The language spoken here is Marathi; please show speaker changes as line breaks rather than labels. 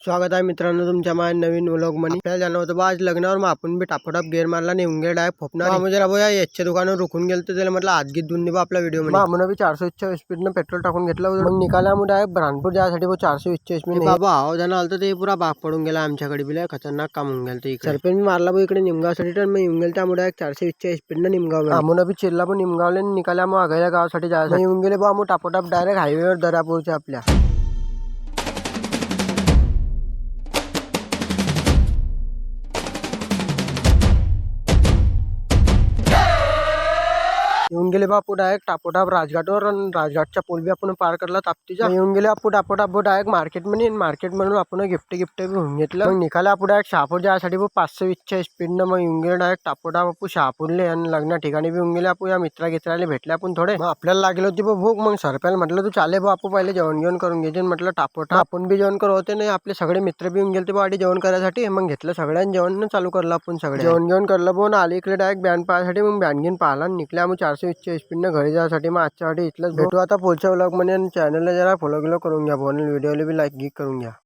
स्वागत आहे मित्रांनो तुमच्या माझ्या नवीन व्लॉगमध्ये। आपल्याला जाणं होतं बा आज लग्नावर, मग आपण बी टापोटाप गेअर मारला नेऊन गेला डायरेक्ट फोपणार। म्हणजे राबो या याच्या दुकानावर रुकून गेलो, तर त्याला म्हटलं आज गीत दुन्नी बा आपला व्हिडिओ मध्ये। म्हणून बी 420 स्पीडनं पेट्रोल टाकून घेतलं, मग निघाला मग डायरेक्ट ब्रांडपूर जायसाठी 420 स्पीड बाबा आहो जाणं आलं, ते पुरा बाग पडून गेला आमच्याकडे बी, लय खतरनाक काम होऊन गेलं ते। सरपंच मारला बा इकडे निमगावसाठी, तर मग येऊन गेलं त्यामुळे 420 स्पीडनं निमगाव म्हणून बी चिरला पण निमगावले निघाल्या, मग आगायला गावासाठी जायचं येऊन गेले बा मग टापोटाप डायरेक्ट हायवेवर दर्यापूरच्या आपल्या येऊन गेले बापू डायरेक्ट टापोटाप राजघाटवर, आणि राजघाटच्या पूल बी आपण पार करला ताप्तीचा। येऊन गेले बापू टापोटाप डायरेक्ट मार्केटमध्ये, मार्केट म्हणून आपण गिफ्ट बी घेऊन घेतलं। मग निघाला आपण डायरेक्ट शहापूर जायसाठी 520 स्पीडनं, मग येऊन गेले डायरेक्ट टापोटाप बापू शहापूरले, आणि लग्न ठिकाणी बी येऊन गेले आपण या मित्राला भेटले आपण थोडे। मग आपल्याला लागली होती भूक, मग सरप्याला म्हटलं तू चाले बापू पहिले जेवण घेऊन करून घ्यायचे, म्हटलं टापोटाप आपण बी जेवण करत होते नाही, आपले सगळे मित्र बी येऊन गेले वाडी जेवण करायसाठी। मग घेतलं सगळ्यांनी जेवण चालू करलं आपण, सगळे जेवण घेऊन करलं पण आले इकडे डायरेक्ट बँड पाहायसाठी। मग बँड घेऊन पाहिला निघल्या मग 420 स्पीडनं घरी जायसाठी। मग आजच्यासाठी इथलंच भेटू आता पुढच्या व्लॉग मध्ये, चॅनलला जरा फॉलो करून घ्या, व्हिडिओला बी लाईक करून घ्या।